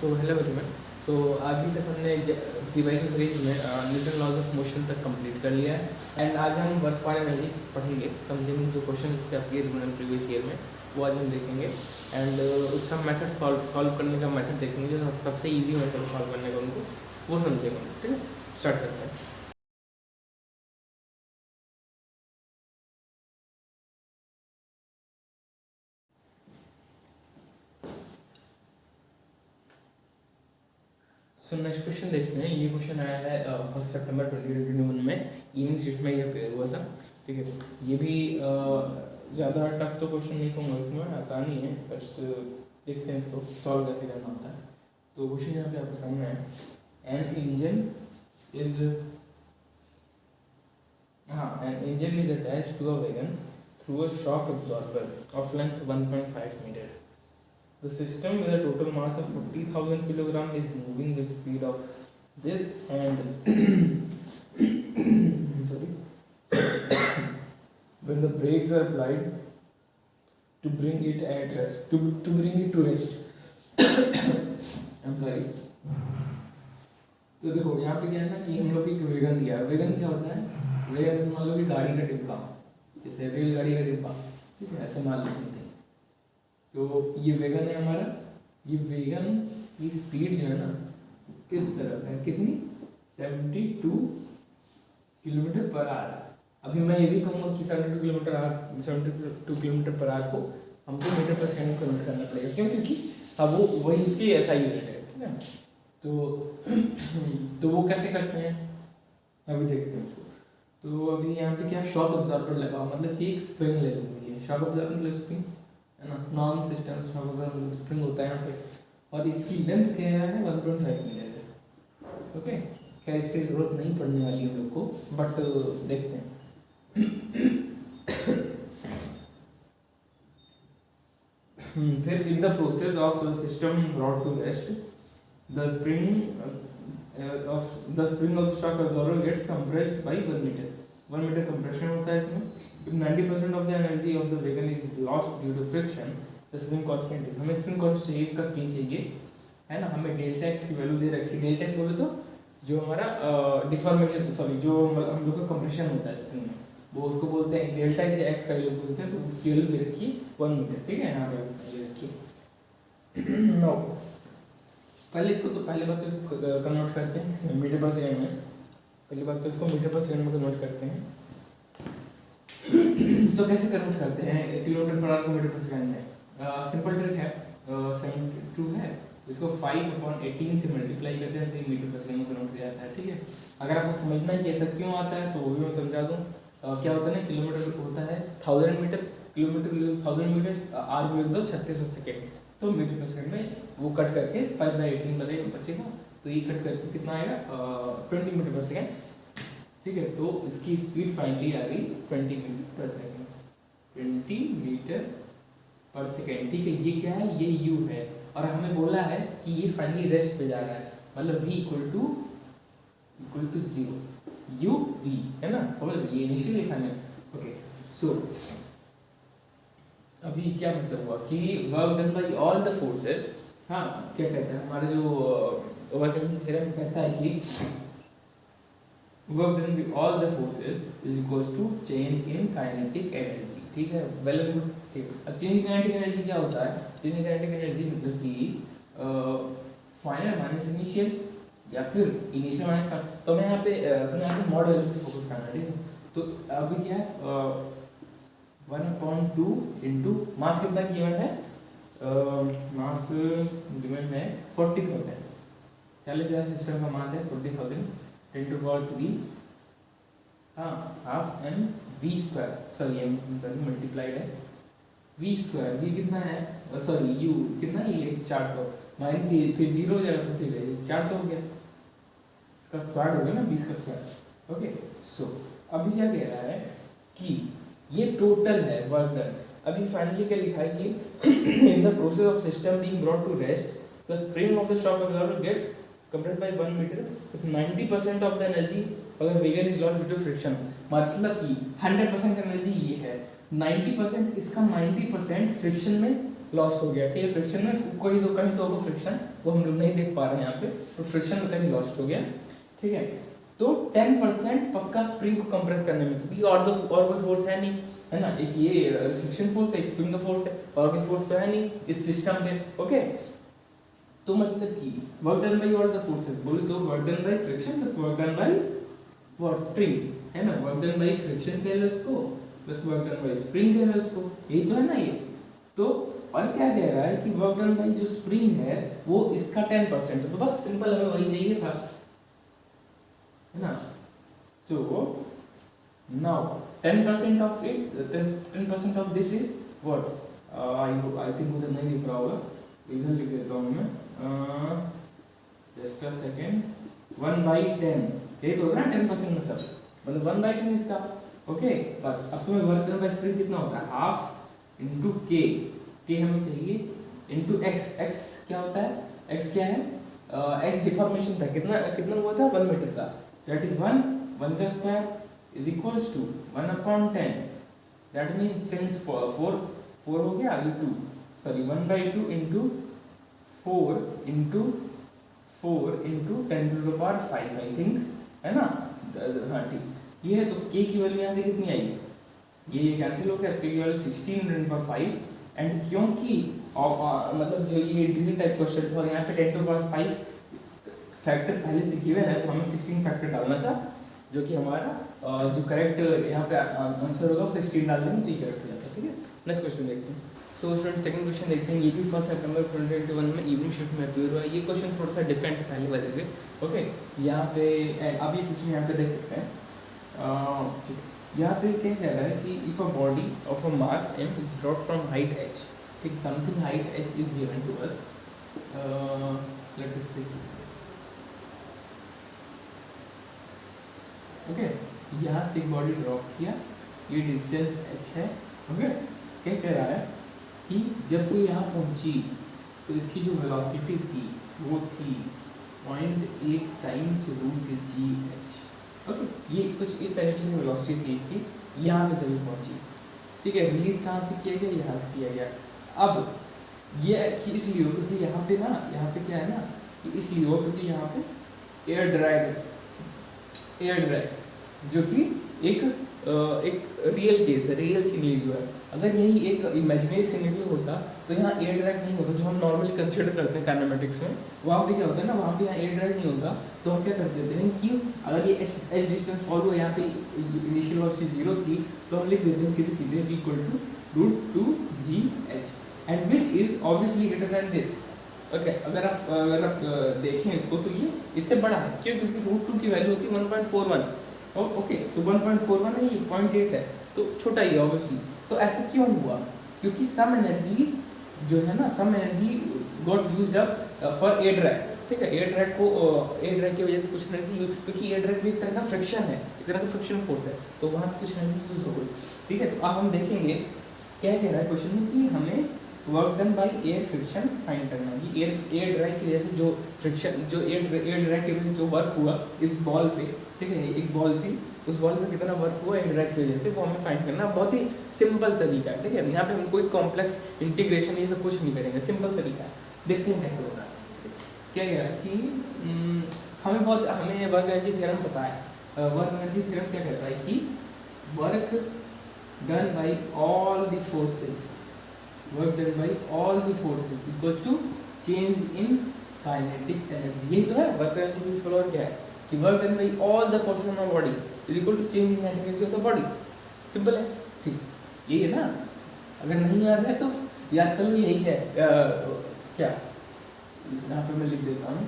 तो hello everyone. तो अभी तक हमने डिवाइस सीरीज में न्यूटन लॉज ऑफ मोशन तक कंप्लीट कर लिया है एंड आज हम वर्तमान एनालिसिस पढ़ेंगे, समझेंगे जो क्वेश्चन उसके अपीयर हुए हैं प्रीवियस ईयर में, वो आज हम देखेंगे एंड उसका मेथड सॉल्व करने का मेथड देखेंगे, जो सबसे ईजी मेथड सॉल्व करने का उनको वो समझेंगे। ठीक है, स्टार्ट करते हैं। सो नेक्स्ट क्वेश्चन देखते हैं। ये क्वेश्चन आया है 1 सितंबर 2021 में, इवनिंग शिफ्ट में ये अपेयर हुआ था। ठीक है, ये भी ज़्यादा टफ तो क्वेश्चन नहीं कहूँगा, इसमें आसान ही है, बस देखते हैं इसको सॉल्व कैसे करना होता है। तो क्वेश्चन यहाँ पे आपके सामने है, an engine is attached to a wagon through a shock absorber of length 1.5 metre. The system with a total mass of 40,000 kilogram is moving with speed of this and I'm sorry. When the brakes are applied to bring it at rest, to bring it to rest. I'm sorry. तो देखो यहाँ पे क्या है ना कि हम लोग एक वेगन दिया है। वेगन क्या होता है? वेगन से मान लो कि गाड़ी का डिब्बा, जैसे रेलगाड़ी का डिब्बा, ठीक है, ऐसे मान लो समथिंग। तो ये वेगन है हमारा, ये वेगन की स्पीड जो है ना किस तरफ है, कितनी 72 किलोमीटर पर आवर। अभी मैं ये भी कहूँगा कि 72 किलोमीटर पर आवर को हमको मीटर पर सेकंड में कन्वर्ट करना पड़ेगा। क्यों? क्योंकि अब वो वही उसकी ऐसा यूनिट है, ठीक है। तो वो कैसे करते हैं अभी देखते हैं उसको। तो अभी यहाँ पे क्या शॉक अब्जॉर्बर लगा, मतलब कि एक स्प्रिंग ले लूँगी। शॉक अब्जॉर्बर मतलब स्प्रिंग है ना, नॉर्मल सिस्टम शॉक स्प्रिंग होता है यहाँ पे, और इसकी लेंथ कह रहा है 1.5 मीटर है। ओके, खैर इसकी जरूरत नहीं पड़ने वाली हम लोग को, बट देखते हैं। फिर in the process of system brought to rest, the spring of shock absorber gets compressed by 1 metre. 1 metre compression होता है इसमें। If 90% of the energy of the vehicle is lost due to friction, the spring constant is, हमें spring constant चाहिए, इसका K चाहिए, है ना। हमें डेल्टा एक्स की वैल्यू दे रखी है। डेल्टा एक्स बोले तो जो हमारा डिफॉर्मेशन, सॉरी, जो हम लोग का कंप्रेशन होता है स्प्रिंग में, वो उसको बोलते हैं डेल्टा एक्स या एक्स का वैल्यू बोलते हैं। तो उसकी वैल्यू दे रखी है 1 मीटर, ठीक है, यहाँ पे दे रखी है। नो, पहले इसको तो पहले बात तो कन्वर्ट करते हैं मीटर पर सेकंड में। पहली बात तो इसको मीटर पर सेकंड में कन्वर्ट करते हैं। तो कैसे कन्वर्ट करते हैं किलोमीटर पर आवर को मीटर पर सेकंड में? सिंपल ट्रिक है, 72 है, इसको 5/18 से मल्टीप्लाई करते हैं तो ये मीटर पर सेकंड में कन्वर्ट हो जाता है। ठीक है, अगर आपको समझना है कि ऐसा क्यों आता है तो वो भी मैं समझा दूँ। क्या होता है ना, किलोमीटर होता है 1000 मीटर, किलोमीटर 1000 मीटर, आर को लिख दो 3600 सेकेंड, तो मीटर पर सेकंड में वो कट करके 5/18 बचेगा, तो ये कट करके कितना आएगा 20 मीटर पर सेकंड। ठीक है, तो इसकी स्पीड फाइनली आ गई 20 metre per second, 20 metre per second. ठीक है, ये क्या है, ये u है, और हमें बोला है कि ये फाइनली रेस्ट पे जा रहा है, मतलब v equal to 0, u v, है ना, समझ ये इनिशियल लिखा है। ओके, सो अभी क्या मतलब हुआ कि work done by all the forces. हाँ, क्या कहता है हमारा जो वर्क डन थ्योरम कहता है कि work done by all the forces is equals to change in kinetic energy। ठीक है, वेल एंड गुड। ठीक है, अब चेंज इन काइनेटिक एनर्जी क्या होता है? चेंज इन काइनेटिक एनर्जी मतलब कि फाइनल माइनस इनिशियल या फिर इनिशियल माइनस का। तो मैं यहाँ पे मॉड वैल्यू पे फोकस करना है। ठीक है, तो अभी क्या है 1/2 इंटू मास कितना गिवन है, मास गिवन है 40,000, 40,000 सिस्टम का मास है 40,000 10 to power 3, हाँ, half m v square, sorry m sorry multiplied है वी स्क्वायर। वी कितना है, सॉरी यू कितना है, ये 400 माइनस ये फिर 0 हो जाएगा, तो ठीक है 400 हो गया, इसका स्क्वायर हो गया ना 20 का स्क्वायर। ओके, सो अभी क्या कह रहा है कि ये टोटल है वर्क डन। अभी फाइनली क्या लिखा है कि in the process of system being brought to rest, the spring of the shock absorber gets compressed by 1 meter with 90% of the energy अगर wagon is lost due to friction, मतलब कि 100% energy ये है, 90% इसका 90% फ्रिक्शन में lost हो गया, ठीक है, फ्रिक्शन में कोई तो कहीं तो फ्रिक्शन वो हम लोग नहीं देख पा रहे हैं यहाँ पे, तो फ्रिक्शन में कहीं लॉस्ट हो गया, ठीक है। तो 10% पक्का स्प्रिंग को कंप्रेस करने में, क्योंकि और कोई फोर्स है नहीं, है ना, एक ये फ्रिक्शन फोर्स है, एक स्प्रिंग का फोर्स है, और कोई फोर्स तो है नहीं इस सिस्टम पे, ओके। तो मतलब कि work done by all the forces, बोले तो work done by friction plus work done by what spring, है ना, वर्क डन बाय फ्रिक्शन कह लो इसको plus work done bye spring कह लो इसको, यही तो है ना ये। तो और क्या कह रहा है कि वर्क डन बाय जो स्प्रिंग है वो इसका 10%, तो बस सिंपल हमें वही चाहिए था, है ना। तो now 10% of it, 10% of this is what, I think उधर नहीं दिख रहा होगा, इधर लिख देता हूँ मैं, जस्ट अ सेकेंड, 1/10, ये तो ना 10% मतलब 1/10 इसका, ओके। बस अब तुम्हें वर्क डन बाय स्प्रिंग कितना होता है, हाफ इंटू के हमें चाहिए, इंटू एक्स क्या होता है, एक्स क्या है, एक्स डिफॉर्मेशन था, कितना हुआ था, 1 मीटर का, दैट इज 1 का square is equals to 1/10, that means 10 4 हो गया, ये 2, सॉरी 1/2 into 4 into 10 to the power 5 I think, है ना, हाँ ठीक, ये है। तो k की वैल्यू यहाँ से कितनी आई, ये कैंसिल हो गया, तो k की value 16 10 to the power 5, and क्योंकि मतलब जो ये इंटीजर टाइप क्वेश्चन था, यहाँ पे 10 to the power 5 फैक्टर पहले से गिवन है, तो हमें 16 फैक्टर डालना था, जो कि हमारा जो करेक्ट यहाँ पे आंसर होगा 16 डाल देंगे तो ये करेक्ट हो जाता है, ठीक है। नेक्स्ट क्वेश्चन देखते हैं। सो स्टूडेंट सेकंड क्वेश्चन देखते हैं, ये भी 1 सितंबर 2021 में इवनिंग शिफ्ट में अपियर हुआ है। ये क्वेश्चन थोड़ा सा डिफरेंट है पहले वाले से, ओके। यहाँ पे अब ये क्वेश्चन यहाँ पे देख सकते हैं, यहाँ पे क्या कह रहा है कि if a body of a mass m is dropped from height h, ठीक, something height h is given to us, let us see, okay. यहाँ से बॉडी ड्रॉप किया, ये डिस्टेंस h है, ओके। क्या कह रहा है कि जब कोई यहाँ पहुंची तो इसकी जो वेलोसिटी थी वो थी 0.8 टाइम्स रूट GH, ओके। ये कुछ इस तरीके की वेलोसिटी थी इसकी, यहाँ पे जब पहुंची, ठीक है। रिलीज कहाँ से किया गया, यहाँ से किया गया। अब ये इसलिए क्योंकि यहाँ पे ना, यहाँ पे क्या है ना, कि इसलिए हो क्योंकि यहाँ पे एयर ड्रैग जो कि एक रियल केस है, रियल सिनेरियो है। अगर यही एक इमेजिनरी सिनेरियो होता तो यहाँ एयर ड्रैग नहीं होता, जो हम नॉर्मली कंसीडर करते हैं काइनेमेटिक्स में। वहाँ पे क्या होता है ना, वहाँ पे यहाँ एयर ड्रैग नहीं होता, तो हम क्या कर देते हैं कि अगर ये एच डिस्टेंस फॉलो हुआ, यहाँ पे इनिशियल वेलोसिटी 0 थी, तो हम लिख देते हैं सीधे सीधे equal to √2GH, and which is obviously greater than this, okay. अगर आप देखें इसको तो ये इससे बड़ा है, क्यों, क्योंकि √2 की वैल्यू होती है 1.41, ओके। तो 1.41 है, ये 0.8 है, तो छोटा ही है ऑब्वियसली। तो ऐसा क्यों हुआ, क्योंकि सम एनर्जी जो है ना, some energy got used up for air drag, ठीक है। एयर ड्रैग की वजह से कुछ एनर्जी यूज, क्योंकि एयर ड्रैग भी एक तरह का फ्रिक्शन है, एक तरह का फ्रिक्शन फोर्स है, तो वहाँ कुछ एनर्जी यूज हो गई, ठीक है। तो अब हम देखेंगे क्या कह रहा है क्वेश्चन में कि हमें work done by air friction find करना है। ये एयर ड्रैग की वजह से जो फ्रिक्शन, जो एयर ड्रैग की वजह से जो वर्क हुआ इस बॉल पे, ठीक है, एक बॉल थी, उस बॉल पे कितना वर्क हुआ एयर ड्रैग की वजह से, वो हमें फाइंड करना। बहुत ही सिंपल तरीका है, ठीक है। यहाँ पे हम कोई कॉम्प्लेक्स इंटीग्रेशन ये सब कुछ नहीं करेंगे, सिंपल तरीका है, देखते हैं कैसे होगा। क्या कह रहा है कि हमें वर्क एनर्जी थ्योरम पता है। वर्क एनर्जी थ्योरम क्या कहता है कि work done by all the forces, work done by all the forces equals to change in kinetic energy. यही तो है वर्क एनर्जी प्रिंसिपल, और क्या है कि work done by all the forces on our body is equal to change in kinetic energy of the body. Simple है, ठीक, यही है ना। अगर नहीं याद है तो याद कर लो, यही है क्या, यहाँ पे मैं लिख देता हूँ,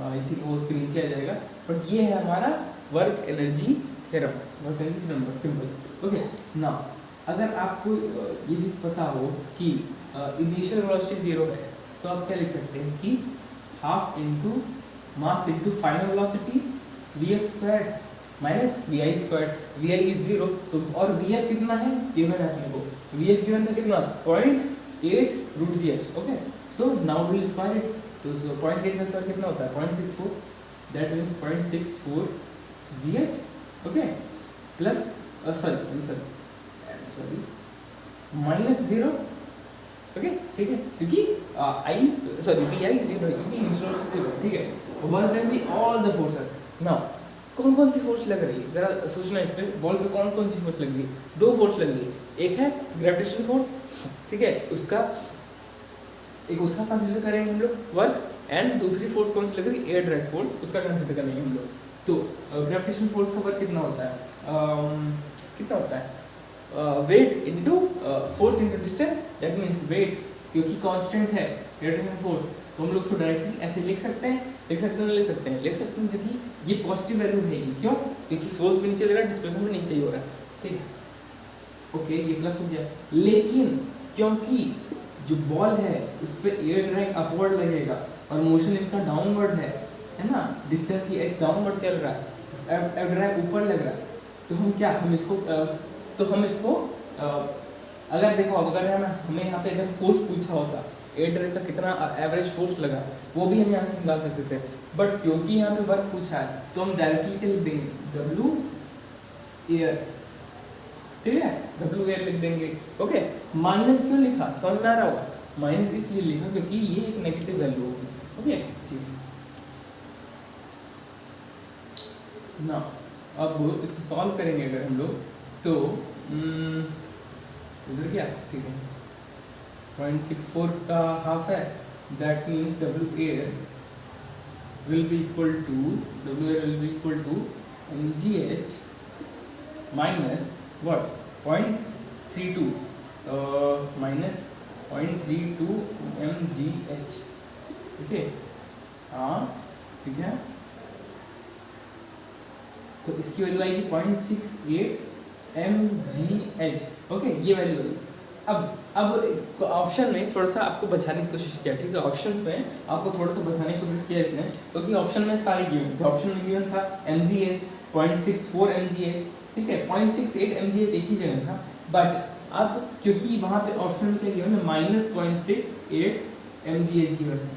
आई थिंक वो उसके नीचे आ जाएगा, बट ये है हमारा work energy theorem, work energy theorem, simple, okay. Now अगर आपको ये चीज़ पता हो कि इनिशियल वेलोसिटी 0 है, तो आप क्या लिख सकते हैं कि half into mass into final velocity vf² minus vi², vi is 0, तो और vf कितना है गिवन है अपने को, vf गिवन था कितना 0.8 √GH, ओके। तो नाउ विल स्क्वायर इट, तो 0.8 का स्क्वायर कितना होता है 0.64, that means 0.64 GH, okay, plus sorry minus 0, okay ठीक है, क्योंकि I sorry v i zero क्योंकि रिसोर्स जीरो, ठीक है। Work done by all the forces. Now कौन कौन सी फोर्स लग रही है, जरा सोचना इस पे, बॉल पे कौन कौन सी फोर्स लग रही है? दो फोर्स लग रही है, एक है ग्रेविटेशनल फोर्स, ठीक है, उसका कंसीडर करेंगे हम लोग वर्क, एंड दूसरी फोर्स कौन सी लग रही है? एयर ड्रैग फोर्स, उसका कंसीडर करेंगे हम लोग। तो ग्रेविटेशनल फोर्स का वर्क कितना होता है? कितना होता है? Weight into force into distance, that means weight क्योंकि कांस्टेंट है ग्रेविटेशनल फोर्स, तो हम लोग उसको डायरेक्टली ऐसे लिख सकते हैं, लिख सकते हैं क्योंकि ये पॉजिटिव वैल्यू रहेगी। क्यों? क्योंकि फोर्स भी नीचे लग रहा है, डिस्प्लेसमेंट भी नीचे ही हो रहा है, ठीक है। ओके ये प्लस हो गया, लेकिन क्योंकि जो बॉल है उस पर एयर ड्रैग अपवर्ड लगेगा और मोशन इसका डाउनवर्ड है ना, डिस्टेंस ये एक्स डाउनवर्ड चल रहा है, एयर ड्रैग ऊपर लग रहा है, तो हम इसको अगर देखो अगर हमें यहाँ पे अगर फोर्स पूछा होता, एयर ड्रैग का कितना एवरेज फोर्स लगा, वो भी हम यहाँ से निकाल सकते थे, बट क्योंकि यहाँ पे वर्क पूछा है तो हम डायरेक्टली लिख देंगे W एयर, ठीक है, W एयर लिख देंगे। ओके, माइनस क्यों लिखा, समझ में आ रहा होगा? माइनस इसलिए लिखा क्योंकि ये एक नेगेटिव वैल्यू होगी। ओके ठीक है, ना अब इसको सॉल्व करेंगे अगर हम लोग तो इधर क्या, ठीक है 0.64 का हाफ है, that means W air will be equal to mgh minus what 0.32 minus 0.32 mgh, ठीक है। हाँ ठीक है, तो इसकी वैल्यू आएगी 0.68 mgh। ओके ये वैल्यू है। अब ऑप्शन में थोड़ा सा आपको बचाने की कोशिश किया, ठीक है, ऑप्शन में आपको थोड़ा सा बचाने की कोशिश किया इसने, क्योंकि ऑप्शन में सारे गिवन थे। ऑप्शन में गिवन था mgh 0.64 mgh, ठीक है, 0.68 mgh एक ही जगह था, बट अब क्योंकि वहाँ पे ऑप्शन में क्या गिवन है -0.68 mgh गिवन है।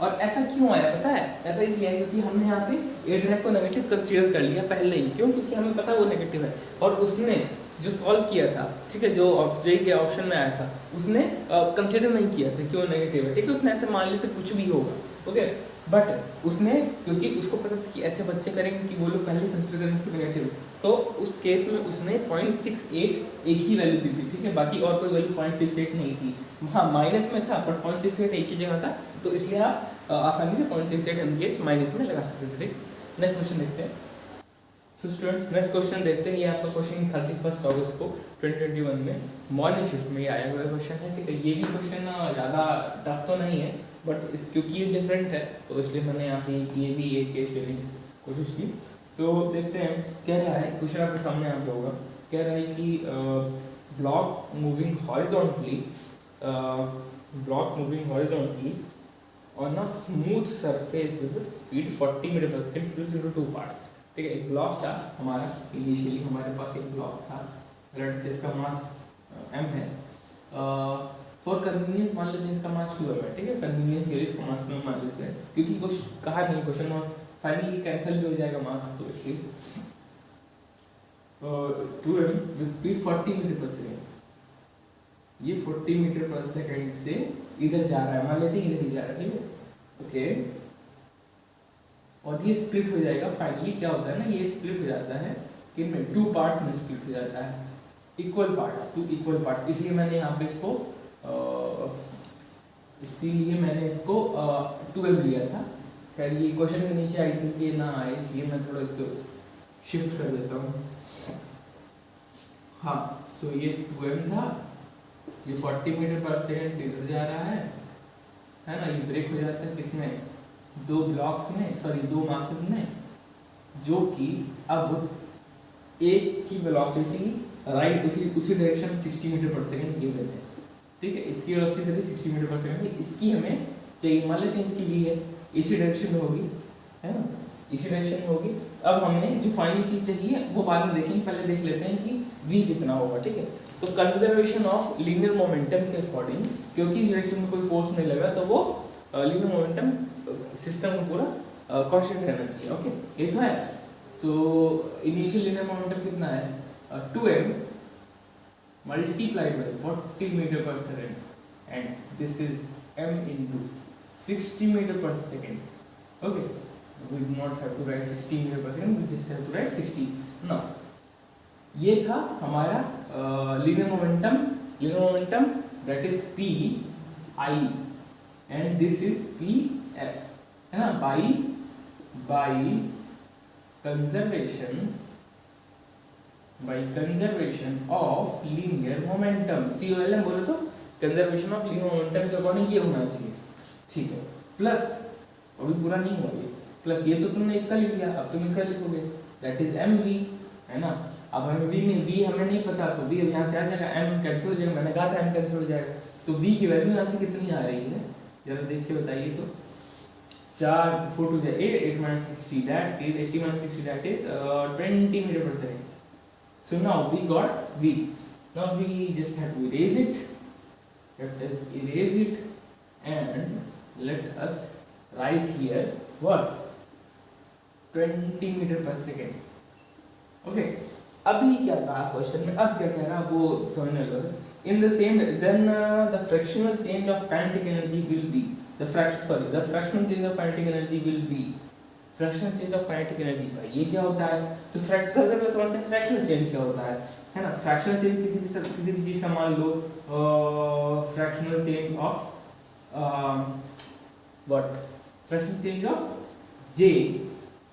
और ऐसा क्यों आया पता है? ऐसा इसलिए है क्योंकि हमने यहाँ पे एयर ड्रैग को नेगेटिव कंसीडर कर लिया पहले ही। क्यों? क्योंकि हमें पता है वो नेगेटिव है, और उसने जो सॉल्व किया था, ठीक है, जो जे के ऑप्शन में आया था उसने कंसीडर नहीं किया था कि वो नेगेटिव है, ठीक है, उसने ऐसे मान लिया था कुछ भी होगा। ओके, बट उसने क्योंकि उसको पता था कि ऐसे बच्चे करेंगे कि वो लोग पहले कंसीडर करेंगे कि नेगेटिव, तो उस केस में उसने 0.68 एक ही वैल्यू दी थी, ठीक है, बाकी और कोई वैल्यू 0.68 नहीं थी। हाँ माइनस में था पर 0.68 एक ही जगह था, तो इसलिए आप आसानी से 0.68 mgh माइनस में लगा सकते थे, ठीक। नेक्स्ट क्वेश्चन देखते हैं। सो स्टूडेंट्स नेक्स्ट क्वेश्चन देखते हैं। ये आपका क्वेश्चन 31 अगस्त को 2021 में मॉर्निंग शिफ्ट में ये आया हुआ क्वेश्चन है, ठीक है। ये भी क्वेश्चन ज़्यादा टफ तो नहीं है, बट इस क्योंकि ये डिफरेंट है तो इसलिए मैंने यहाँ पे ये भी एक केस लेने की कोशिश की। तो देखते हैं क्या रहा है क्वेश्चन आपके सामने आप होगा। कह रहा है कि block moving horizontally on a smooth surface with speed 40 metre per second split into two part, ठीक है। एक ब्लॉक था हमारा, इनिशियली हमारे पास एक ब्लॉक था, लेट्स से इसका मास m है, फॉर कन्वीनियंस मान लेते हैं इसका मास 2m है, ठीक है, कन्वीनियंस के लिए इसका मास 2m मान लेते हैं, क्योंकि कुछ कहा नहीं क्वेश्चन में, फाइनली कैंसिल भी हो जाएगा मास, तो इसलिए 2m with speed 40 metre per second, ये 40 मीटर पर सेकंड से इधर जा रहा है, मान लेते हैं इधर ही जा रहा है, ठीक है, ओके। और ये स्प्लिट हो जाएगा, फाइनली क्या होता है ना, ये स्प्लिट हो जाता है कि में टू पार्ट्स में स्प्लिट हो जाता है, equal parts, two equal parts. इसलिए मैंने यहाँ पे इसको 2m लिया था। खैर ये क्वेश्चन के नीचे आई थी कि ना आए, इसलिए मैं थोड़ा इसको शिफ्ट कर देता हूँ। हाँ, सो ये 2m था, ये 40 मीटर पर सेकंड से इधर जा रहा है ना, ये ब्रेक हो जाता है किसमें, दो ब्लॉक्स में, सॉरी दो मासेस में, जो कि अब एक की वेलोसिटी राइट उसी डायरेक्शन में 60 मीटर पर सेकंड गिव देते हैं, ठीक है। इसकी वेलोसिटी 60 मीटर पर सेकंड है, इसकी हमें चाहिए, मान लेते हैं इसकी भी है, इसी डायरेक्शन में होगी, है ना, इसी डायरेक्शन में होगी। अब हमें जो फाइनल चीज चाहिए वो बाद में देखेंगे, पहले देख लेते हैं कि v कितना होगा, ठीक है। तो कंजर्वेशन ऑफ लीनियर मोमेंटम के अकॉर्डिंग, क्योंकि इस डायरेक्शन में कोई फोर्स नहीं लगा, तो वो लीनियर मोमेंटम सिस्टम को पूरा कांस्टेंट रहना चाहिए, ओके। ये तो है, तो इनिशियल लीनियर मोमेंटम कितना है 2m multiplied by 40 metre per second, and this is m into 60 meter per second. Okay, we do not have to write 60 meter per second, we just have to write 60. Now ये था हमारा linear momentum that is p I and this is p f, है ना, by conservation of linear momentum, COLM बोले तो conservation of linear momentum के according ये होना चाहिए, ठीक है। प्लस अभी पूरा नहीं हुआ ये, प्लस ये तो तुमने इसका लिख लिया, अब तुम इसका लिखोगे दैट इज mv, है ना। अब हमें v हमें नहीं पता, तो v यहाँ से आ जाएगा, m कैंसिल हो जाएगा, मैंने कहा था m कैंसिल हो जाएगा, तो v की वैल्यू यहाँ से कितनी आ रही है जरा देख के बताइए। तो 4 4 to 8 8 minus 60 that is 80 minus 60 that is 20 meter per second. So now we got v. Now we just have to erase it. Let us erase it and let us write here what 20 meter per second. Okay. अभी क्या कहा question में, अब क्या कह रहा है वो समझने लो। In the same then the fractional change of kinetic energy will be the fractional change of kinetic energy will be fractional change of kinetic energy का ये क्या होता है। तो सबसे पहले समझते हैं फ्रैक्शनल चेंज क्या होता है ना। फ्रैक्शनल चेंज किसी भी चीज का मान लो fractional change of what fractional change of j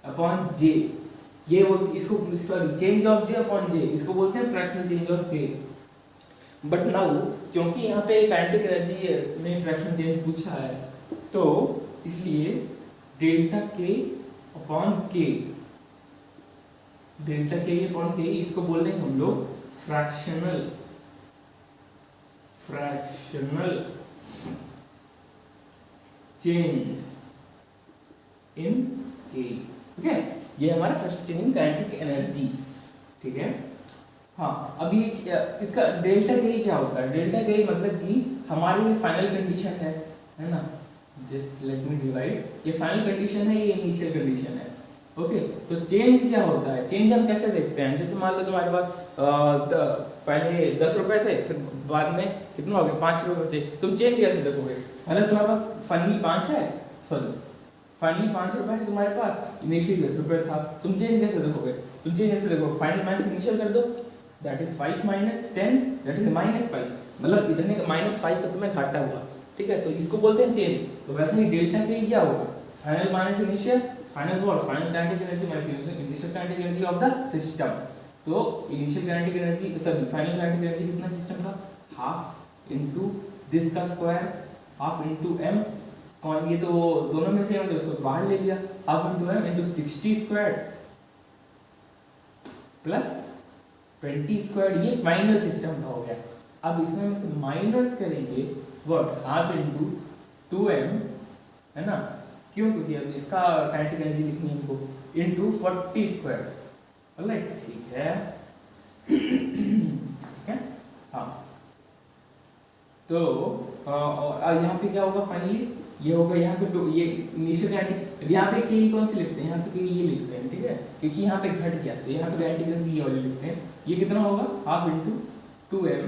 upon j, ये बोलते इसको sorry change of j upon j, इसको बोलते हैं fractional change of j। But now क्योंकि यहाँ पे काइनेटिक एनर्जी में फ्रैक्शनल चेंज पूछा है तो इसलिए delta k upon k, delta k upon k इसको बोल रहे हैं हम लोग फ्रैक्शनल चेंज इन k। ठीक है, ये हमारा fractional change in kinetic energy, ठीक है। हाँ, अभी इसका डेल्टा k क्या होता है। डेल्टा k मतलब कि हमारी ये फाइनल कंडीशन है ना। जस्ट लेट मी डिवाइड, ये फाइनल कंडीशन है, ये इनिशियल कंडीशन है। ओके, तो चेंज क्या होता है, चेंज हम कैसे देखते हैं। जैसे मान लो तुम्हारे पास पहले 10 रुपए थे, फिर बाद में कितना हो गया 5 रुपए बचे, तुम चेंज कैसे देखोगे। मतलब तुम्हारे पास फाइनली 5 है, सॉरी फाइनली 5 रुपए है तुम्हारे पास, इनिशियली 10 रुपए था, तुम चेंज कैसे देखोगे। तुम चेंज कैसे देखोगे, फाइनल माइनस इनिशियल कर दो, that is 5 minus 10 that is -5, मतलब इतने का -5 का तुम्हें घाटा हुआ, ठीक है। तो इसको बोलते हैं चेंज। तो वैसे ही डेल्टा k क्या होगा, final minus initial, final what final kinetic energy minus initial kinetic energy of the system. तो initial kinetic energy sorry final kinetic energy कितना सिस्टम का, हाफ इनटू दिस का स्क्वायर, हाफ इनटू m, कौन ये तो दोनों में से है तो उसको बाहर ले लिया, half into m into 60 square plus 20 square, ये फाइनल सिस्टम का हो गया। अब इसमें में से माइनस करेंगे व्हाट हाफ इनटू 2m, है ना, क्यों, क्योंकि अब इसका काइनेटिक एनर्जी लिखनी है हमको, इनटू 40 स्क्वायर। ऑलराइट, ठीक है ठीक है। हाँ, तो और यहाँ पे क्या होगा फाइनली, ये होगा यहाँ पे ये इनिशियल काइनेटिक, यहाँ पे के कौन से लिखते हैं, यहाँ पे के ये लिखते हैं, ठीक है, क्योंकि यहाँ पे घट गया तो यहाँ पे काइनेटिक एनर्जी ये वाले लिखते हैं। ये कितना होगा, half into 2m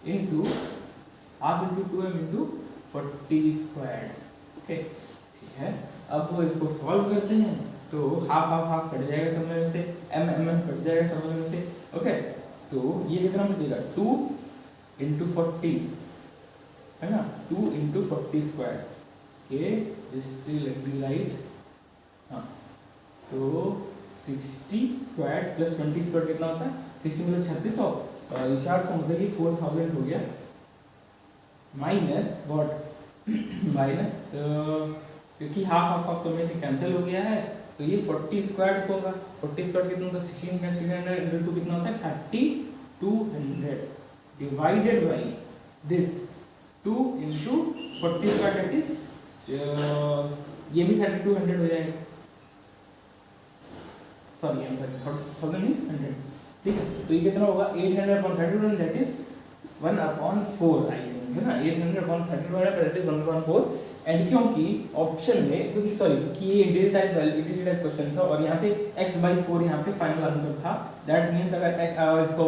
into half into 2m into 40 square. Okay, ठीक है। अब वो इसको सॉल्व करते हैं तो हाफ हाफ हाफ कट जाएगा सब में से, m m कट जाएगा सब में से। ओके, तो ये कितना बचेगा 2 इनटू 40, है ना, 2 इनटू 40 स्क्वायर के जस्ट लेट मी राइट। हाँ, तो 60 स्क्वायर प्लस 20 स्क्वायर कितना होता है, 60 मतलब 3600, 400 मतलब कि 4000 हो गया, माइनस व्हाट माइनस क्योंकि हाफ हाफ में से कैंसिल हो गया है तो ये 40 स्क्वायर होगा। 40 स्क्वायर कितना होता है, 1600 इनटू कितना होता है 3200 divided by this 2 into 40 square that is ये भी 3200 हो जाएगा, सॉरी आई एम सॉरी 1000, ठीक है। तो ये कितना होगा 800 upon 32 that is 1/4 I think, है ना, 800 अपॉन 32 दैट इज 1/4। एंड क्योंकि ऑप्शन में क्योंकि ये इंटीग्रेटेड टाइप क्वेश्चन था और यहाँ पे x/4 यहाँ पे फाइनल आंसर था, दैट मींस अगर इसको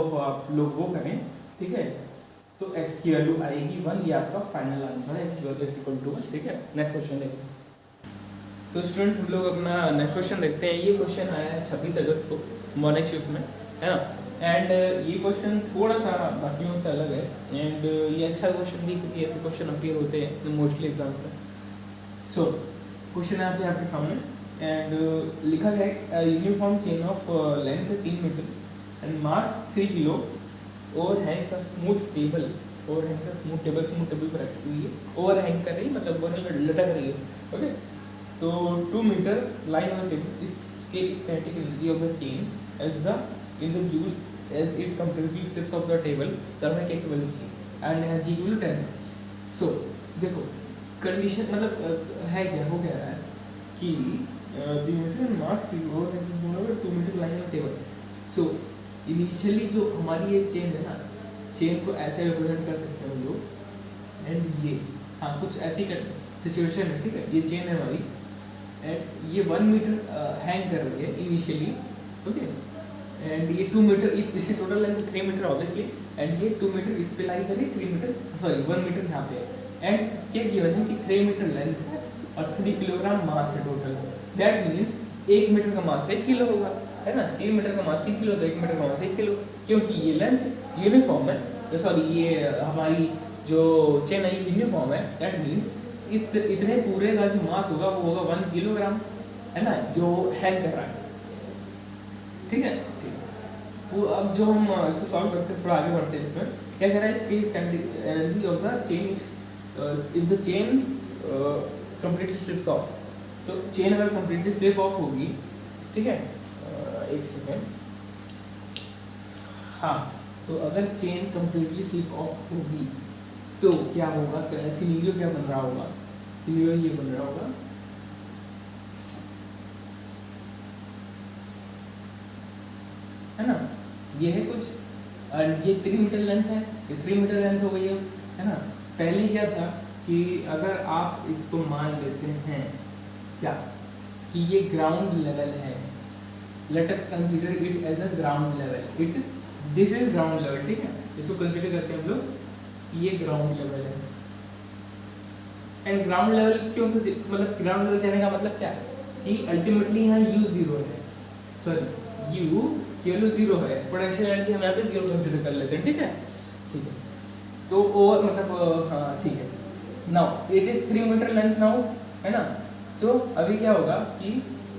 लोग वो करें, ठीक है, तो x की वैल्यू आएगी 1, ये आपका फाइनल आंसर है, x की वैल्यू इक्वल टू 1, ठीक है। नेक्स्ट क्वेश्चन देखते हैं। तो स्टूडेंट हम लोग अपना नेक्स्ट क्वेश्चन देखते हैं। ये क्वेश्चन आया है 26 अगस्त को मॉर्निंग शिफ्ट में, है ना। एंड ये क्वेश्चन थोड़ा सा बाकियों से अलग है एंड ये अच्छा क्वेश्चन भी, क्योंकि ऐसे क्वेश्चन अपीयर होते हैं मोस्टली एग्जाम में। सो क्वेश्चन है आपके सामने एंड लिखा गया है uniform chain of length 3 metre and mass 3 kilo और हैंग्स अ स्मूथ टेबल, और हैंग्स अ स्मूथ टेबल पर रखी हुई है, ओवर हैंग कर रही है, मतलब वो लटक रही है, ओके। तो 2 मीटर लाइन ऑन टेबल, इसके इस kinetic energy of the chain as the in the joule as it completely slips off the table, तब है क्या केवल चाहिए एंड एनर्जी इक्वल टू 10। सो देखो कंडीशन मतलब है क्या, हो क्या रहा है कि 3 metre mass 2 metre line on table. So initially जो हमारी ये चेन है ना, चेन को ऐसे रिप्रेजेंट कर सकते हैं हम लोग एंड ये हाँ कुछ ऐसी सिचुएशन है, ठीक है। ये चेन है हमारी एंड ये 1 मीटर हैंग कर रही है इनिशियली, ओके। एंड ये 2 मीटर, इसकी total length 3 metre obviously, and ये 2 मीटर इस पे लाई करी, 3 मीटर सॉरी 1 मीटर यहाँ पे है एंड क्या गिवन है कि 3 मीटर लेंथ है और 3 किलोग्राम मास है टोटल। दैट मीन्स 1 मीटर का मास 1 किलो होगा, है ना। 3 मीटर का मास 3 किलो, तो 1 मीटर का मास 1 किलो, क्योंकि ये लेंथ यूनिफॉर्म है, सॉरी ये हमारी जो चेन है यूनिफॉर्म है। दैट मीन्स इतने पूरे का जो मास होगा वो होगा 1 किलोग्राम, है ना, जो हैंग कर रहा है, ठीक है। वो अब जो हम इसको सॉल्व करते हैं, थोड़ा आगे बढ़ते हैं इसमें। क्या कह रहा है, space energy of the chain if the chain completely slips of. तो चेन अगर कंप्लीटली स्लिप ऑफ होगी, ठीक है, एक सेकेंड, हाँ, तो अगर चेन कंप्लीटली स्लिप ऑफ होगी तो क्या होगा, सिनेरियो क्या बन रहा होगा, सिनेरियो ये बन रहा होगा, है ना। ये है कुछ, ये 3 मीटर लेंथ है, ये 3 मीटर लेंथ हो गई है ना। पहले क्या था कि अगर आप इसको मान लेते हैं क्या कि ये ग्राउंड लेवल है, let us consider it as a ground level, it this is ground level, ठीक है। इसको कंसीडर करते हैं हम लोग, ये ग्राउंड लेवल है एंड ग्राउंड लेवल क्यों, मतलब ग्राउंड लेवल कहने का मतलब क्या है कि अल्टीमेटली यहाँ U 0 है, सॉरी U केवल 0 है, पोटेंशियल एनर्जी हम यहाँ पे 0 कंसीडर कर लेते हैं, ठीक है, ठीक है। तो ओवर मतलब हाँ ठीक है। Now it is 3 metre length now, है ना। तो अभी क्या होगा कि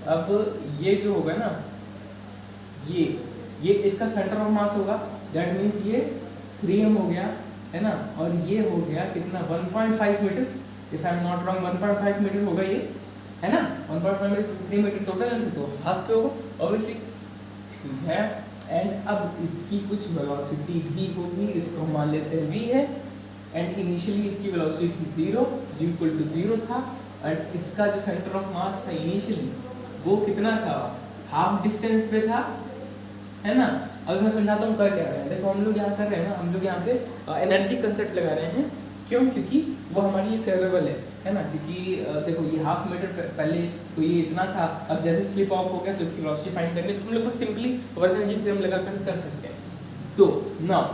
अब ये जो होगा ना, ये इसका सेंटर ऑफ मास होगा, दैट मीन्स ये 3m हो गया, है ना, और ये हो गया कितना 1.5 metre, if I am not wrong 1.5 metre होगा ये, है ना। 1.5 मीटर 3 मीटर टोटल लेंथ, तो हाफ पे होगा ऑब्वियसली, ठीक है। एंड अब इसकी कुछ वेलोसिटी भी होगी, इसको हम मान लेते हैं v है एंड इनिशियली इसकी वेलोसिटी थी 0, u इक्वल टू 0 था एंड इसका जो सेंटर ऑफ मास था इनिशियली वो कितना था, हाफ डिस्टेंस पे था, है ना। अगर मैं समझाता हूँ कर क्या रहे हैं, देखो हम लोग यहाँ कर रहे हैं ना, हम लोग यहाँ पे एनर्जी कंसेप्ट लगा रहे हैं, क्यों, क्योंकि वो हमारे लिए फेवरेबल है ना। क्योंकि देखो ये हाफ मीटर पहले तो ये इतना था, अब जैसे स्लिप ऑफ हो गया तो इसकी वेलोसिटी फाइंड करनी, तो हम लोग बस सिंपली वर्क एनर्जी थ्योरम लगा कर सकते हैं। तो now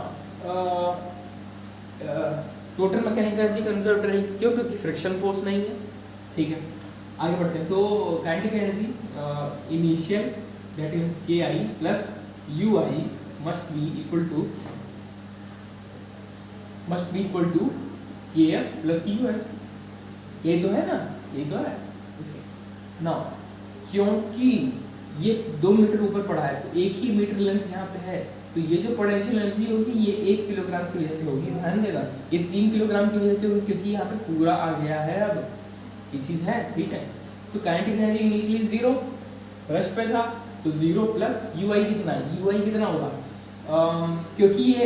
total mechanical energy conserve रहेगी, क्यों, क्योंकि फ्रिक्शन फोर्स नहीं है, ठीक है। आगे बढ़ते हैं। तो kinetic energy initial that means KI plus UI must be equal to KF plus UF, ये तो है ना, ये तो है, ओके। नाउ क्योंकि ये 2 मीटर ऊपर पड़ा है तो 1 ही मीटर लेंथ यहाँ पे है, तो ये जो पोटेंशियल एनर्जी होगी ये 1 किलोग्राम की वजह से होगी, ध्यान देना, ये 3 किलोग्राम की वजह से होगी क्योंकि यहाँ पे पूरा आ गया है, अब ये चीज़ है, ठीक है। तो काइनेटिक एनर्जी इनिशियली 0 रश पे था, तो 0 प्लस UI कितना है, UI कितना होगा, क्योंकि ये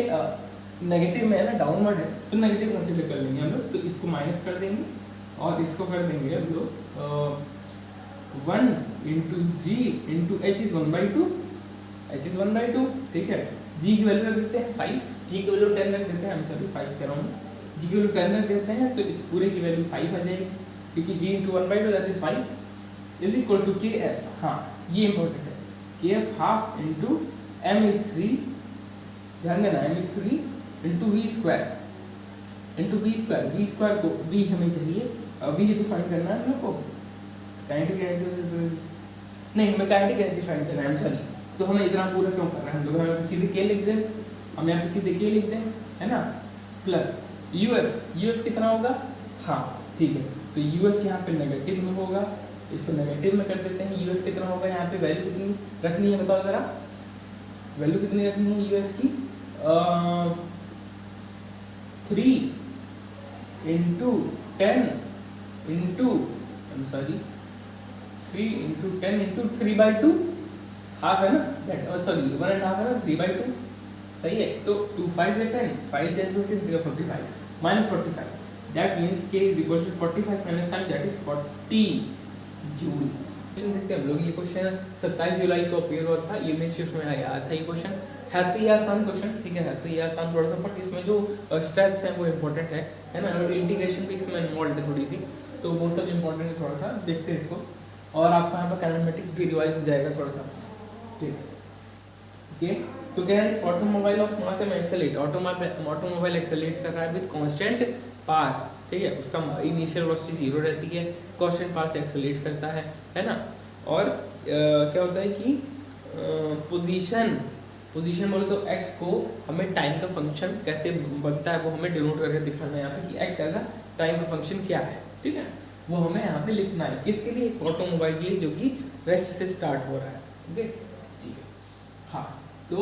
नेगेटिव में है ना, डाउनवर्ड है, तो नेगेटिव कंसीडर कर लेंगे हम लोग, तो इसको माइनस कर देंगे और इसको कर देंगे हम लोग 1 into G into H is 1/2, H is 1/2, ठीक है। जी की वैल्यू रख देते हैं 5, जी की वैल्यू 10 रख देते हैं, हम सभी 5 कह रहा हूँ, जी की वैल्यू 10 रख देते हैं, तो इस पूरे की वैल्यू 5 आ जाएगी, क्योंकि g into 1/2 that is 5 is equal to KF, हाँ ये इंपॉर्टेंट है, KF half into m is 3, ध्यान देना m is 3 into v square, into v square को वी हमें चाहिए, वी तो फाइंड करना है हम लोग को, काइनेटिक एनर्जी नहीं, हमें काइनेटिक एनर्जी फाइंड करना है, सॉरी। तो हमें इतना पूरा क्यों कर रहे हैं हम लोग, हमें सीधे के लिख दें, हम यहाँ पे सीधे के लिख दें, है ना, प्लस यूएफ कितना होगा, हाँ ठीक है, तो यूएफ यहाँ पे नेगेटिव में होगा, इसको नेगेटिव में कर देते हैं। यूएफ कितना होगा, यहाँ पे वैल्यू कितनी रखनी है बताओ जरा, वैल्यू कितनी रखनी है यूएफ की, 3 into 10 into 3 into 10 into 3/2 half है ना, सॉरी 1.5 है ना, 3/2 सही है। तो 2 5 है 10, 5 10 45 -45, that means k is equal to 45 - 5, that is 40 joule. देखते हैं हम लोग, ये क्वेश्चन 27 जुलाई को अपीयर हुआ था, यूनिट शिफ्ट में आया था ये क्वेश्चन। है तो ये आसान क्वेश्चन, ठीक है तो ये आसान थोड़ा सा, बट इसमें जो स्टेप्स हैं वो इम्पोर्टेंट है ना, और इंटीग्रेशन भी इसमें इन्वॉल्व है थोड़ी सी, तो वो सब इम्पोर्टेंट है थोड़ा सा, देखते हैं इसको। और आपका यहाँ पर कैलमेटिक्स भी रिवाइज हो जाएगा थोड़ा सा, ठीक है। तो कह रहे हैं automobile of mass m accelerate, automobile accelerate कर रहा है विद कांस्टेंट पार, ठीक है, उसका इनिशियल वेलोसिटी 0 रहती है, कांस्टेंट पार से एक्सेलरेट करता है ना। और क्या होता है कि पोजीशन बोले तो x को हमें टाइम का फंक्शन कैसे बनता है वो हमें डिनोट करके दिखाना है यहाँ पे, कि x एज अ टाइम का फंक्शन क्या है, ठीक है, वो हमें यहाँ पे लिखना है। किसके लिए, ऑटोमोबाइल के लिए जो कि रेस्ट से स्टार्ट हो रहा है, ठीक है। हाँ, तो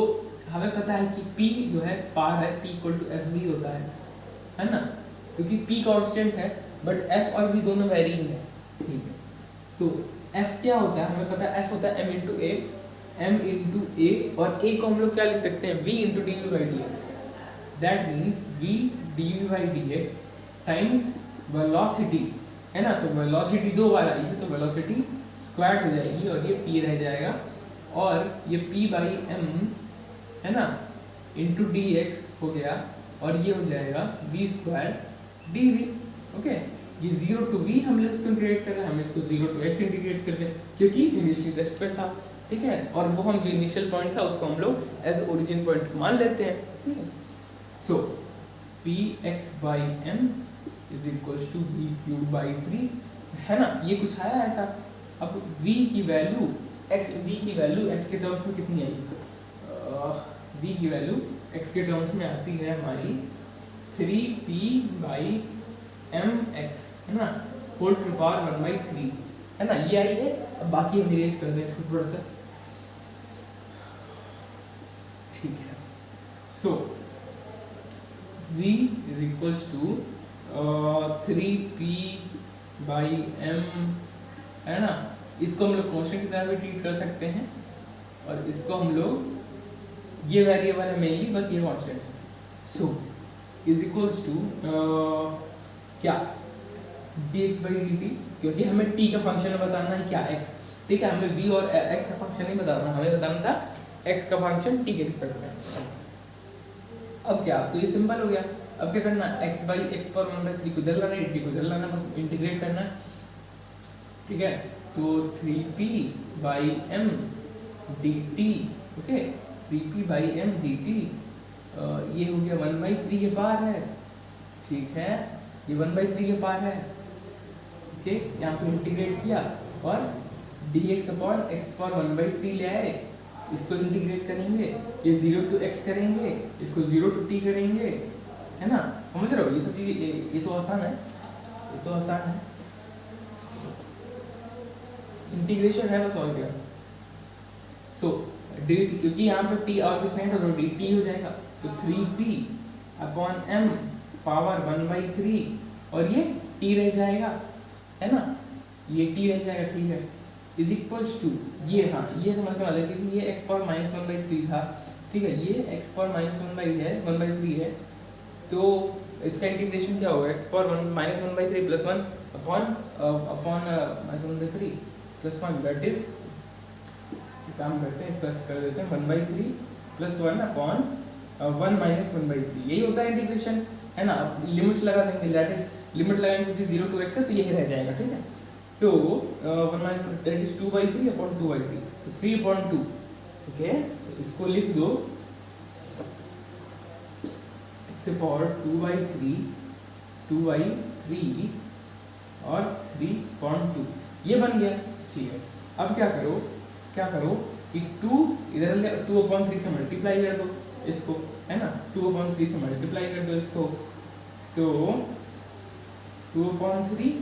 हमें पता है कि p जो है पार है, p equal to f v होता है ना, क्योंकि p कांस्टेंट है बट f और v दोनों वेरिंग है, ठीक है। तो f क्या होता है, हमें पता है f होता है m इंटू a, और a को हम लोग क्या लिख सकते हैं, v into d v by d x, that means v d v by d x times velocity, है ना। तो वेलोसिटी 2 बार आई है तो वेलोसिटी स्क्वायर हो जाएगी और ये p रह जाएगा, और ये p बाई m है ना इंटू डी एक्स हो गया, और ये हो जाएगा v square d v, okay. ये 0 टू v हम लोग इसको इंटीग्रेट कर रहे हैं, हम इसको 0 टू x इंटीग्रेट कर रहे हैं क्योंकि इनिशियल रेस्ट पे था, ठीक है, और वो हम जो इनिशियल पॉइंट था उसको हम लोग एज ओरिजिन पॉइंट मान लेते हैं। So px by m is equals to v cube by 3, है ना, ये कुछ आया ऐसा। अब v की वैल्यू x के टर्म्स में कितनी आई, v की वैल्यू x के टर्म्स में आती है हमारी 3p बाई mx, है ना, होल टू पावर 1/3, है ना, ये आई है। अब बाकी हम इरेज कर दें इसको थोड़ा सा, ठीक है। So v is equals to 3p by m, है ना, इसको हम लोग क्वेश्चन की तरह भी ट्रीट कर सकते हैं, और इसको हम लोग ये वेरिएबल है मेनली, बस ये कांस्टेंट है। सो इज इक्वल्स टू क्या dx बाई dt, क्योंकि हमें t का फंक्शन बताना है क्या x, ठीक है, हमें v और x का फंक्शन नहीं बताना, हमें बताना था x का फंक्शन t के रिस्पेक्ट में। अब क्या, तो ये सिंपल हो गया। अब क्या करना, x बाई x पर 1/3 को इधर लाना है, dt को इधर लाना, बस इंटीग्रेट करना है, ठीक है। तो 3p by m dt, okay, 3p by m dt, ये हो गया 1/3 के पार है, ठीक है, ये 1/3 के पार है, ओके, यहाँ पे इंटीग्रेट किया और dx अपॉन x पर 1/3 ले आए, इसको इंटीग्रेट करेंगे, ये 0 टू x करेंगे, इसको 0 टू t करेंगे, है ना, समझ रहे हो, ये सब चीज, ये तो आसान है, ये तो आसान है, इंटीग्रेशन है बस, और क्या। सो dt, क्योंकि यहाँ पे t और कुछ नहीं था तो dt हो जाएगा, तो 3p अपॉन m पावर 1/3, और ये t रह जाएगा, है ना, ये t रह जाएगा, ठीक है, इज इक्वल्स टू ये, हाँ ये समझने वाले क्योंकि ये x पावर माइनस 1/3 था, ठीक है, ये x पावर माइनस 1/3 है, तो इसका इंटीग्रेशन क्या होगा, x power minus 1/3 plus 1 upon minus 1/3 plus 1, that is, काम करते हैं, इसको कर देते हैं 1/3 प्लस 1 अपॉन 1 माइनस 1/3, यही होता है इंटीग्रेशन, है ना। लिमिट्स लगा देंगे, दैट इज लिमिट लगाएंगे क्योंकि 0 टू x है तो यही रह जाएगा, ठीक है। तो 1 माइनस दैट इज 2/3 अपॉन 2/3, तो 3/2, ओके, इसको लिख दो x पावर 2/3 2/3 और 3/2 ये बन गया। ठीक है, अब क्या करो कि 2 इधर ले 2/3 से मल्टीप्लाई कर दो इसको, है ना, 2/3 से मल्टीप्लाई कर दो इसको, तो 2/3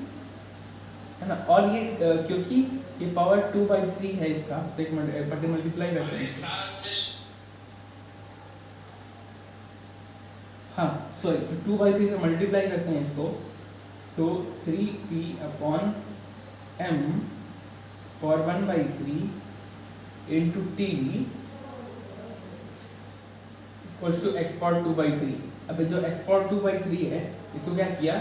है ना, और ये क्योंकि ये पावर 2/3 है इसका, तो एक मल्टीप्लाई करते हैं इसको। हाँ सॉरी, तो 2/3 से मल्टीप्लाई करते हैं इसको, सो 3p/m for 1/3 into t equals to x power 2/3। अब जो x power 2/3 है इसको क्या किया,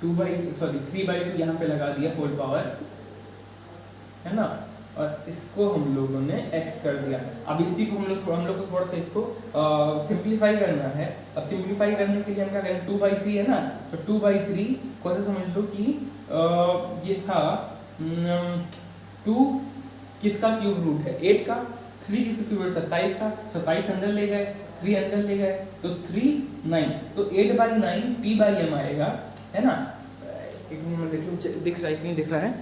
3/2 यहाँ पे लगा दिया होल पावर, है ना, और इसको हम लोगों ने x कर दिया। अब इसी को हम लोग को थोड़ा सा इसको सिंप्लीफाई करना है। अब सिंप्लीफाई करने के लिए हम क्या करें, 2/3 है ना, तो 2/3 को ऐसे समझ लो कि ये था 2 किसका क्यूब रूट है 8 का, 3 किसका क्यूब रूट 27 का, 27 अंदर ले गए, 3 अंदर ले गए, तो 3 9, तो 8/9 p/m आएगा, है ना। एक मिनट देख लो दिख रहा है कि नहीं दिख रहा है,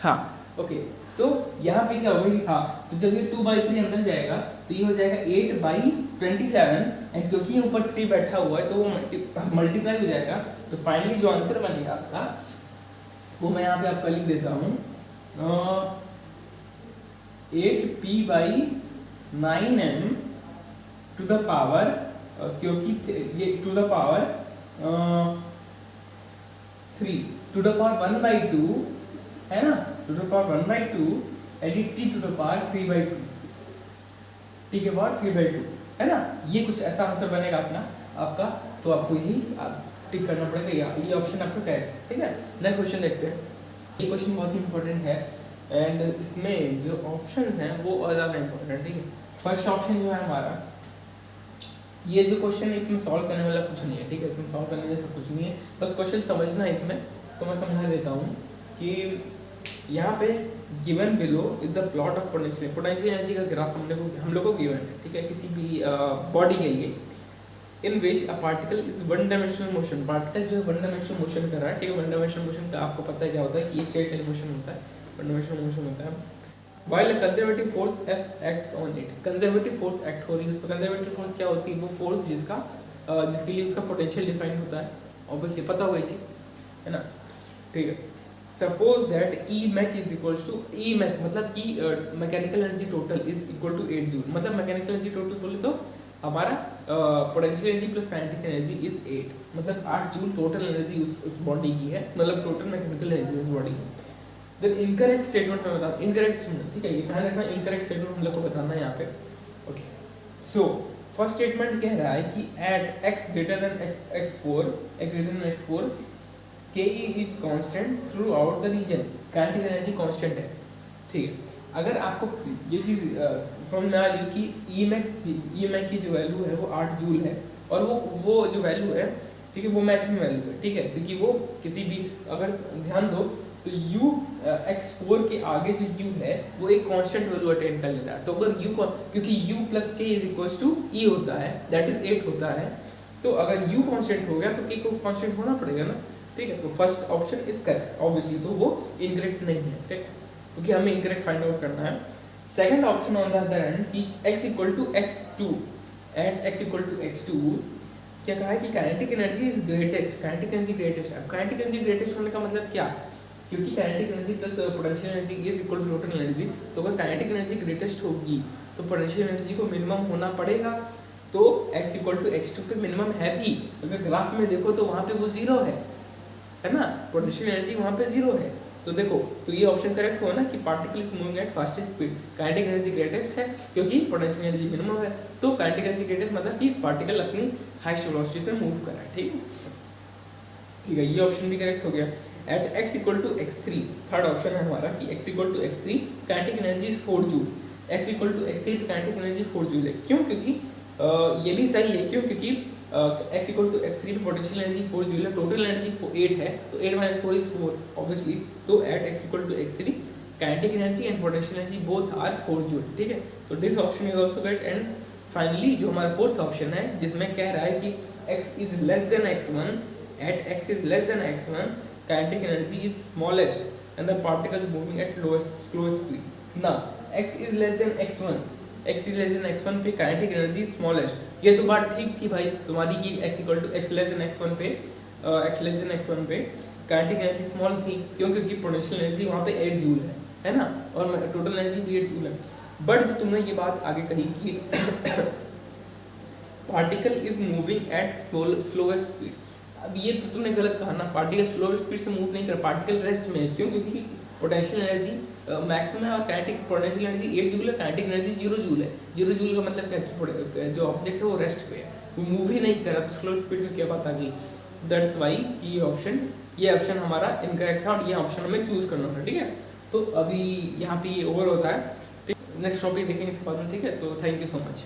हाँ ओके। सो यहाँ पे क्या होगा, हाँ, तो जब ये 2/3 अंदर जाएगा तो ये हो जाएगा 8/27, एंड क्योंकि ऊपर 3 बैठा हुआ है तो वो मल्टीप्लाई हो जाएगा। तो फाइनली जो आंसर बनेगा आपका वो मैं यहाँ पे आपका लिख देता हूँ, 8p/9m टू द पावर, क्योंकि ये to the power 3 to the power 1/2 है ना, to the power 1/2 edit t to the power 3/2, t के पावर 3/2, है ना। ये कुछ ऐसा आंसर बनेगा आपका, तो आपको यही टिक करना पड़ेगा, ये ऑप्शन आपका क्या है, ठीक है। नेक्स्ट क्वेश्चन देखते हैं। ये क्वेश्चन बहुत ही इंपॉर्टेंट है, एंड इसमें जो ऑप्शन हैं वो और ज़्यादा इंपॉर्टेंट, ठीक है। फर्स्ट ऑप्शन जो है हमारा, ये जो क्वेश्चन है इसमें सॉल्व करने वाला कुछ नहीं है, ठीक है, इसमें सॉल्व करने जैसा कुछ नहीं है, बस क्वेश्चन समझना है इसमें। तो मैं समझा देता हूँ कि यहाँ पे given below is the plot of potential energy का ग्राफ हम लोग को गिवन है, ठीक है, किसी भी बॉडी के लिए, in which a particle is one dimensional motion, particle जो है वन डायमेंशनल मोशन कर रहा है, ठीक है। वन डायमेंशनल मोशन का आपको पता है क्या होता है कि ये स्ट्रेट लाइन मोशन होता है, वन डायमेंशनल मोशन होता है। While a conservative force F acts on it, conservative force act हो रही है, कंजर्वेटिव फोर्स क्या होती है, वो फोर्स जिसके लिए उसका पोटेंशियल डिफाइन होता है, ऑब्वियसली पता होगा ये चीज, है ना, ठीक है। Suppose that E max is equals to E max मतलब कि mechanical energy total is equal to 8 joule, मतलब मैकेनिकल एनर्जी टोटल बोले तो हमारा potential energy plus kinetic energy is 8, मतलब 8 जूल टोटल एनर्जी उस बॉडी की है, मतलब टोटल मैकेनिकल एनर्जी उस बॉडी की। देन इनकरेक्ट स्टेटमेंट में बताओ, इनकरेक्ट स्टेटमेंट, ठीक है, ये ध्यान रखना, इनकरेक्ट स्टेटमेंट हम लोग को बताना है यहाँ पे, ओके। सो फर्स्ट स्टेटमेंट कह रहा है कि eight x greater than x4 ke is constant throughout the region, kinetic energy constant है, ठीक है। अगर आपको ये चीज समझ में आ रही कि ई मैक की जो वैल्यू है वो 8 जूल है, और वो जो वैल्यू है, ठीक है, वो मैक्सिमम वैल्यू है, ठीक है, क्योंकि वो किसी भी, अगर ध्यान दो तो u x4 के आगे जो u है वो एक कांस्टेंट वैल्यू अटेन कर ले रहा है, तो अगर u को, क्योंकि u plus k is equals to e होता है, दैट इज 8 होता है, तो अगर u कांस्टेंट हो गया तो k को कांस्टेंट होना पड़ेगा ना, ठीक है। तो first option is correct, obviously, तो वो इनकरेक्ट नहीं है, ठीक है, क्योंकि हमें इनकरेक्ट फाइंड आउट करना है। Second option on the other end कि x equal to x2 at x equal to x2 क्या कहा है कि kinetic energy is greatest, kinetic energy greatest है। काइनेटिक एनर्जी ग्रेटेस्ट होने का मतलब क्या, क्योंकि kinetic energy plus potential energy is equal to total energy, तो अगर काइनेटिक एनर्जी ग्रेटेस्ट होगी तो पोटेंशियल एनर्जी को मिनिमम होना पड़ेगा, तो x इक्वल टू x2 पे मिनिमम है भी, अगर ग्राफ में देखो तो वहाँ पे वो 0 है ना, पोटेंशियल एनर्जी वहाँ पे 0 है, तो देखो, तो ये ऑप्शन करेक्ट हुआ ना कि particle is moving at fastest speed, kinetic energy greatest है क्योंकि पोटेंशियल एनर्जी मिनिमम है, तो काइनेटिक एनर्जी ग्रेटेस्ट मतलब कि पार्टिकल अपनी हाईएस्ट वेलोसिटी से मूव कर रहा है, ठीक है, ये ऑप्शन भी करेक्ट हो गया। At x equal to x3, third option है हमारा कि x equal to x3 kinetic energy is 4 joule, x equal to x3 kinetic energy 4 joule है, क्यों, क्योंकि ये भी सही है, क्यों, क्योंकि x इक्वल टू x3 पे पोटेंशियल एनर्जी 4 जूल है, टोटल एनर्जी 8 है, तो 8 माइनस 4 इज 4 ऑब्वियसली, तो at x equal to x3 kinetic energy and potential energy both are 4 joule, ठीक है, तो this option is also correct. And finally जो हमारा फोर्थ ऑप्शन है जिसमें कह रहा है कि x is less than x1 at x is less than x1 kinetic energy is smallest and the particle is moving at slowest speed। now x is less than x1 पे kinetic energy smallest. ये तो बात ठीक थी भाई तुम्हारी कि x equal to x less than x1 पे काइनेटिक एनर्जी स्मॉल थी, क्यों? क्योंकि पोटेंशियल एनर्जी वहाँ पे 8 जूल है ना, और टोटल एनर्जी भी 8 जूल है। बट तुमने ये बात आगे कही कि particle is moving at slowest speed. अब ये तो तुमने गलत कहा ना, पार्टिकल स्लो स्पीड से मूव नहीं कर, पार्टिकल रेस्ट में है। क्यों? क्योंकि पोटेंशियल एनर्जी मैक्सिमम है और काइनेटिक पोटेंशियल एनर्जी 8 जूल है, काइनेटिक एनर्जी 0 जूल है। 0 जूल का मतलब क्या है? जो ऑब्जेक्ट है वो रेस्ट पे है, वो मूव ही नहीं कर रहा, तो स्लो स्पीड की क्या बात आ गई? दैट्स वाई कि ये ऑप्शन हमारा इनकरेक्ट है और ये ऑप्शन हमें चूज करना था। ठीक है, तो अभी यहाँ पे ये ओवर होता है। नेक्स्ट टॉपिक देखेंगे इसके बाद में। ठीक है, तो थैंक यू सो मच।